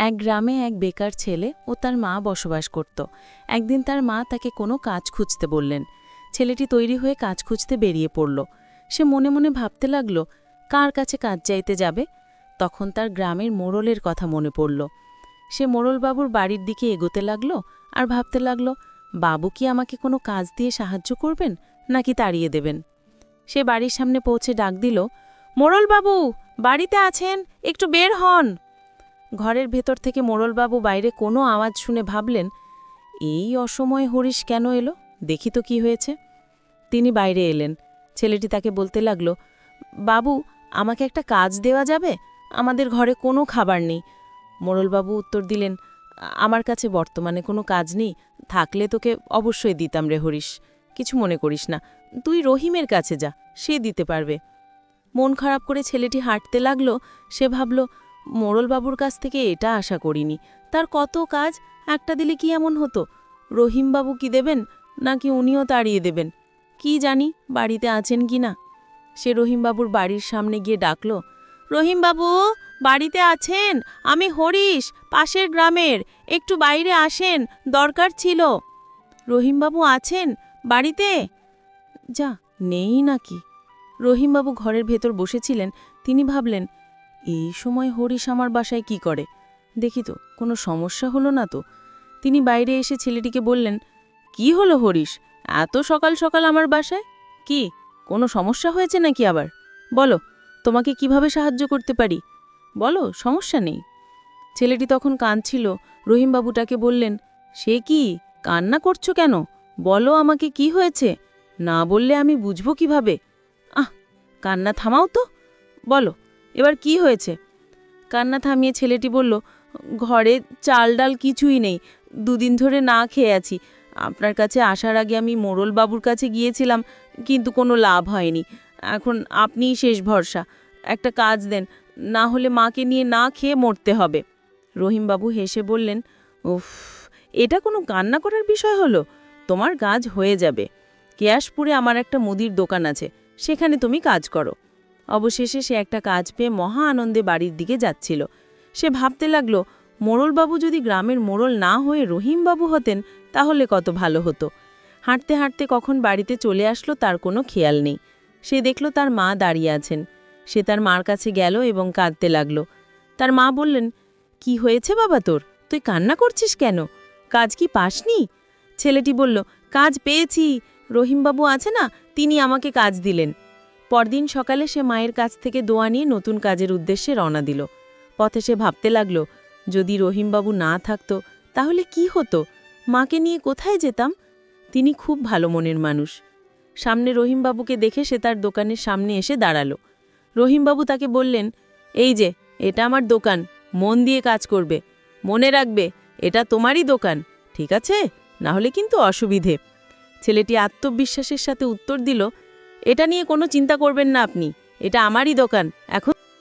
এক গ্রামে এক বেকার ছেলে ও তার মা বসবাস করত। একদিন তার মা তাকে কোনো কাজ খুঁজতে বললেন। ছেলেটি তৈরি হয়ে কাজ খুঁজতে বেরিয়ে পড়ল। সে মনে মনে ভাবতে লাগল, কার কাছে কাজ চাইতে যাবে। তখন তার গ্রামের মোড়লের কথা মনে পড়ল। সে মোড়লবাবুর বাড়ির দিকে এগোতে লাগল আর ভাবতে লাগল, বাবু কি আমাকে কোনো কাজ দিয়ে সাহায্য করবেন নাকি তাড়িয়ে দেবেন। সে বাড়ির সামনে পৌঁছে ডাক দিল, মোড়লবাবু বাড়িতে আছেন, একটু বের হন। ঘরের ভেতর থেকে মোড়লবাবু বাইরে কোনো আওয়াজ শুনে ভাবলেন, এই অসময়ে হরিশ কেন এলো, দেখি তো কি হয়েছে। তিনি বাইরে এলেন। ছেলেটি তাকে বলতে লাগল, বাবু আমাকে একটা কাজ দেওয়া যাবে, আমাদের ঘরে কোনো খাবার নেই। মোড়লবাবু উত্তর দিলেন, আমার কাছে বর্তমানে কোনো কাজ নেই, থাকলে তোকে অবশ্যই দিতাম রে হরিশ, কিছু মনে করিস না, তুই রহিমের কাছে যা, সে দিতে পারবে। মন খারাপ করে ছেলেটি হাঁটতে লাগল। সে ভাবল, মোড়লবাবুর কাছ থেকে এটা আশা করিনি, তার কত কাজ, একটা দিলে কি এমন হতো। রহিমবাবু কি দেবেন নাকি উনিও তাড়িয়ে দেবেন, কি জানি বাড়িতে আছেন কি না। সে রহিমবাবুর বাড়ির সামনে গিয়ে ডাকল, রহিমবাবু বাড়িতে আছেন? আমি হরিশ, পাশের গ্রামের, একটু বাইরে আসেন, দরকার ছিল। রহিমবাবু আছেন বাড়িতে? যা, নেই নাকি। রহিমবাবু ঘরের ভেতর বসেছিলেন। তিনি ভাবলেন, এই সময় হরিশ আমার বাসায় কি করে, দেখি তো কোনো সমস্যা হলো না তো। তিনি বাইরে এসে ছেলেটিকে বললেন, কি হলো হরিশ, এত সকাল সকাল আমার বাসায়, কি কোনো সমস্যা হয়েছে নাকি আবার? বলো, তোমাকে কিভাবে সাহায্য করতে পারি, বলো, সমস্যা নেই। ছেলেটি তখন কাঁদছিল। রহিমবাবুটাকে বললেন, সে কি, কান্না করছো কেন, বলো আমাকে কি হয়েছে, না বললে আমি বুঝবো কিভাবে। কান্না থামাও তো, বলো এবার কি হয়েছে। কান্না থামিয়ে ছেলেটি বলল, ঘরে চাল ডাল কিছুই নেই, দুদিন ধরে না খেয়ে আছি। আপনার কাছে আসার আগে আমি মোড়লবাবুর কাছে গিয়েছিলাম, কিন্তু কোনো লাভ হয়নি। এখন আপনিই শেষ ভরসা, একটা কাজ দেন, না হলে মাকে নিয়ে না খেয়ে মরতে হবে। রহিমবাবু হেসে বললেন, উফ, এটা কোনো কান্না করার বিষয় হলো, তোমার কাজ হয়ে যাবে। কেয়াসপুরে আমার একটা মুদির দোকান আছে, সেখানে তুমি কাজ করো। অবশেষে সে একটা কাজ পেয়ে মহা আনন্দে বাড়ির দিকে যাচ্ছিল। সে ভাবতে লাগল, মোড়লবাবু যদি গ্রামের মোড়ল না হয়ে রহিমবাবু হতেন তাহলে কত ভালো হতো। হাঁটতে হাঁটতে কখন বাড়িতে চলে আসলো তার কোনো খেয়াল নেই। সে দেখল তার মা দাঁড়িয়ে আছেন। সে তার মার কাছে গেল এবং কাঁদতে লাগল। তার মা বললেন, কি হয়েছে বাবা তোর, তুই কান্না করছিস কেন, কাজ কি পাসনি? ছেলেটি বলল, কাজ পেয়েছি, রহিমবাবু আছে না, তিনি আমাকে কাজ দিলেন। পরদিন সকালে সে মায়ের কাছ থেকে দোয়া নিয়ে নতুন কাজের উদ্দেশ্যে রওনা দিল। পথে সে ভাবতে লাগল, যদি রহিমবাবু না থাকতো তাহলে কি হতো, মাকে নিয়ে কোথায় যেতাম। তিনি খুব ভালো মনের মানুষ। সামনে রহিমবাবুকে দেখে সে তার দোকানের সামনে এসে দাঁড়ালো। রহিমবাবু তাকে বললেন, এই যে, এটা আমার দোকান, মন দিয়ে কাজ করবে, মনে রাখবে এটা তোমারই দোকান, ঠিক আছে, না হলে কিন্তু অসুবিধে। ছেলেটি আত্মবিশ্বাসের সাথে উত্তর দিল, এটা নিয়ে কোনো চিন্তা করবেন না আপনি, এটা আমারই দোকান, এখন